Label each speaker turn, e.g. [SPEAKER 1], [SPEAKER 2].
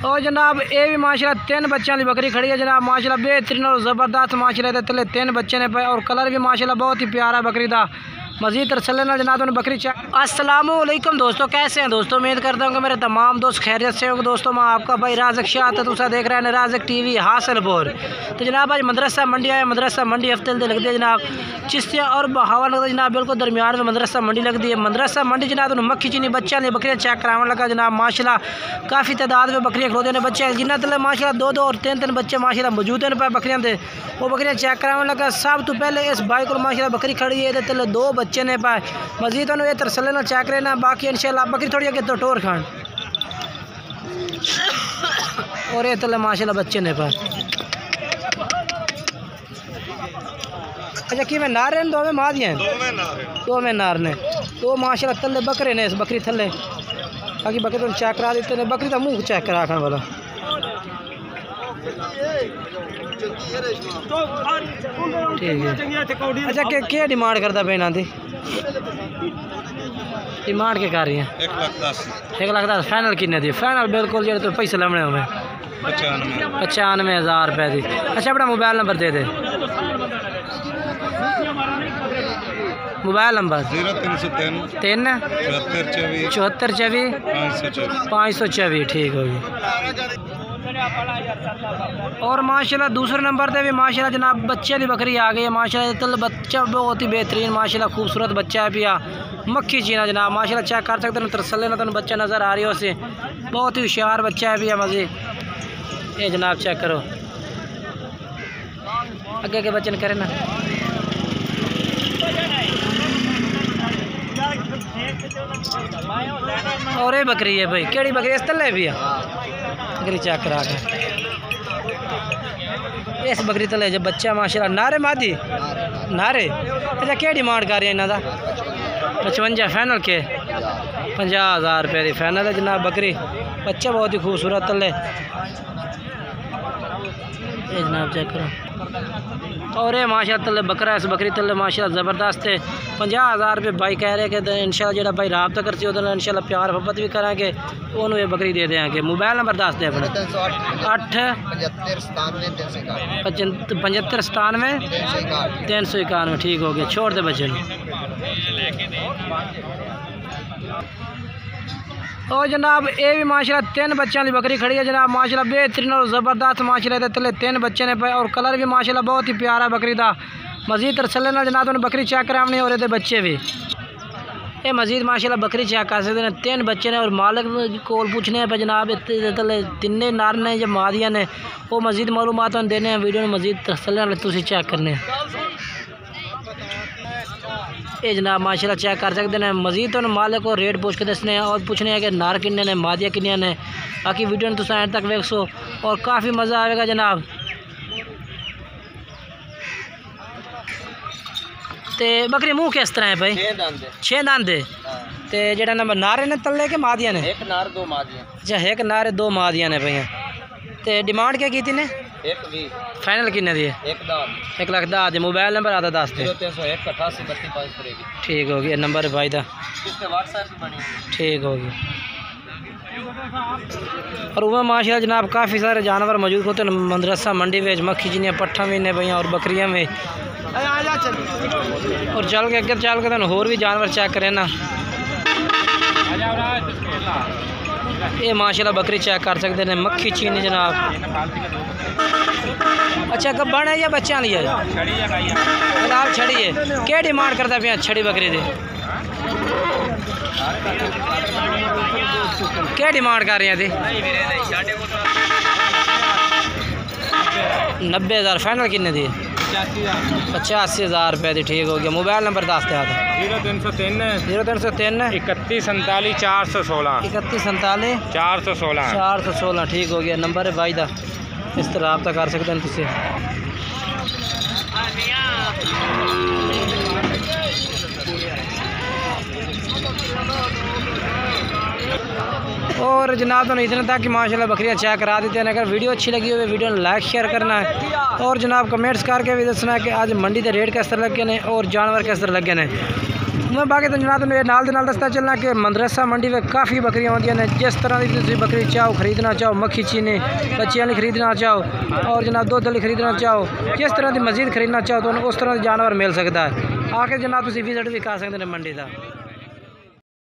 [SPEAKER 1] और जनाब ये भी माशाल्लाह 3 बच्चों की बकरी खड़ी है जनाब, माशाल्लाह बेहतरीन और ज़बरदस्त माशाल्लाह तले 3 बच्चे ने पे और कलर भी माशाल्लाह बहुत ही प्यारा बकरी का। मज़ीद तरसले ना जनाब उन्हें बकरी चा। अस्सलामुअलैकुम दोस्तों, कैसे हैं दोस्तों? उम्मीद करता हूँ कि मेरे तमाम दोस्त खैरियत से होंगे। दोस्तों मैं आपका भाई राज़िक शाह तो तुसा देख रहे हैं राज़िक टीवी हासिलपुर। तो जनाब आज मदरसा मंडी आया, मदरसा मंडी हफ्ते लगती है जनाब, चिश्तिया और बहावा लगता है जनाब, बिल्कुल दरमियान में मदरसा मंडी लगती है। मदरसा मंडी जनाब उन्हें मक्खी चीनी बच्चा ने बकरियाँ चेक कराने लगा जनाब, माशाल्लाह काफ़ी तादाद में बकरियाँ खरोदे ने बच्चे जिन्हें तले माशाल्लाह 2-2 और 3-3 बच्चे माशाल्लाह मौजूद हैं पे बकरियाँ दे वो बकरियाँ चेक कराने लगा। सब तो पहले इस भाई को माशाल्लाह बकरी खड़ी है तले 2 बच्चे ने पाए, मजीद उन्होंने तरसले ना चेक रहना, बाकी इंशाल्लाह बकरी थोड़ी आगे तो टोर खान और ये तले माशाल्लाह बच्चे ने पाए। अच्छा कि मैं नार हैं दो में माँ दिए दो में नार ने तो माशाल्लाह तले बकरे ने इस बकरी थले बाकी बकरी तो चेक करा देते ने, बकरी का मुँह चेक करा खाने वाला। ठीक है। अच्छा क्या डिमांड करता पे इन्हों की? डिमांड के कर रही हैं 1,10,000 फाइनल किन्ने दी? फाइनल बिल्कुल जो तो पैसे लमने होंगे 95,000 रुपये की। अच्छा अपना मोबाइल नंबर दे दे। Mobile number 0303 74 24 524। ठीक होगी। और माशाल्लाह दूसरे नंबर पे भी माशाल्लाह जनाब बच्चे की बकरी आ गई है माशाल्लाह, तल बच्चा बहुत ही बेहतरीन माशाल्लाह खूबसूरत बच्चा है पिया मक्खी चीना जनाब, माशाल्लाह चेक कर सकते हैं तरसले ना तुम बच्चा नज़र आ रही हो उसे, बहुत ही होशियार बच्चा है पिया मज़े। ये जनाब चेक करो आगे के बच्चे ने करे ना। और ये बकरी है भाई केड़ी बकरी इस तले भी है बकरी चेक करा के इस बकरी तले जो बच्चा माशाल्लाह नारे मादी नारे। अच्छा क्या डिमांड कर रहे हैं इन्हों का? 55 फाइनल के 50,000 रुपये की फाइनल है जनाब बकरी, बच्चा बहुत ही खूबसूरत तले ये जनाब चेक करो। और ये माशाल्लाह तले बकरा इस बकरी तले माशाल्लाह ज़बरदस्त है। 50,000 रुपये भाई कह रहे हैं कि इंशाल्लाह जो भाई रब्ता करती है इंशाल्लाह प्यार मोहब्बत भी कराएंगे उन्होंने ये बकरी दे देंगे। मोबाइल नंबर दस दे अपना 8 75 97 391। ठीक हो गया, छोड़ दे बच्चे। और जनाब ये भी माशाल्लाह 3 बच्चों की बकरी खड़ी है जनाब, माशाल्लाह बेहतरीन और ज़बरदस्त माशाल्लाह तले 3 बच्चे ने पे और कलर भी माशाल्लाह बहुत ही प्यारा बकरी का। मज़ीद तरसले ना जनाब उन्हें बकरी चेक कराने और ये बच्चे भी ये मज़ीद माशाल्लाह बकरी चेक कर सकते हैं। 3 बच्चे ने और मालिक को पूछने पे जनाब तले 3 नार ने जब मादिया ने वो मज़ीद मालूमात देने हैं वीडियो में मज़ीद तरसले तुम चेक करने ये जनाब माशाल्लाह चेक कर सकते हैं। मज़ीद तो मालिक को रेट पूछ के दसने और पूछने हैं कि नार किन्ने ने मादिया किन्नियां ने, बाकी वीडियो में तुम एंड तक वेख सो और काफ़ी मज़ा आएगा जनाब। तो बकरी मुँह किस तरह है भाई? 6 दांद तो जो नंबर नारे ने तले के मादिया ने? एक नार 2 मादिया। अच्छा एक नार 2 मादिया ने भैया। तो डिमांड क्या की थी ने? 1,20 फाइनल किन्ने दी है? 1,10,000। मोबाइल नंबर आता दस दे। 0301 ठीक हो गया नंबर भाई का ठीक हो गया। और वह माशाल्लाह जनाब काफ़ी सारे जानवर मौजूद होते हैं मदरसा मंडी में, मक्खी जिन्हें पट्ठा भी ने भैया और बकरियाँ में। और चल के अगर चल के होर भी जानवर चेक करें ना, ये माशाल्लाह बकरी चेक कर सकते हैं मक्खी चीनी जनाब। अच्छा गब्बन है या बच्चा लिया फिलहाल छड़ी है? क्या डिमांड करता पे छड़ी बकरी दे? क्या डिमांड कर रहे हैं? 90,000 फाइनल किन्ने दी? 85,000 रुपये की। ठीक हो गया। मोबाइल नंबर दस दे। 0303 31 47 416 416। ठीक हो गया नंबर है भाई का, इस तरह रब्ता कर सकते हैं तुझसे। और जनाब तो इतना था कि माशाल्लाह बकरियां चेक करा देते हैं। अगर वीडियो अच्छी लगी हो वीडियो को लाइक शेयर करना है और जनाब कमेंट्स करके भी दसना है कि आज मंडी के रेट किस तरह लगे ने और जानवर किस तरह लगे ने। मैं बाकी तो जनाब तुम्हें नाल दे नाल दसता चलना कि मदरसा मंडी में काफ़ी बकरियां होंगी ने, जिस तरह की तुम बकरी चाहो खरीदना चाहो, मक्खी चीनी बच्चे वाली खरीदना चाहो और जनाब दुध वाली खरीदना चाहो, जिस तरह की मजीद खरीदना चाहो तो उस तरह के जानवर मिल सकता है। आके जनाब तुम विजिट भी कर सकते हैं मंडी का।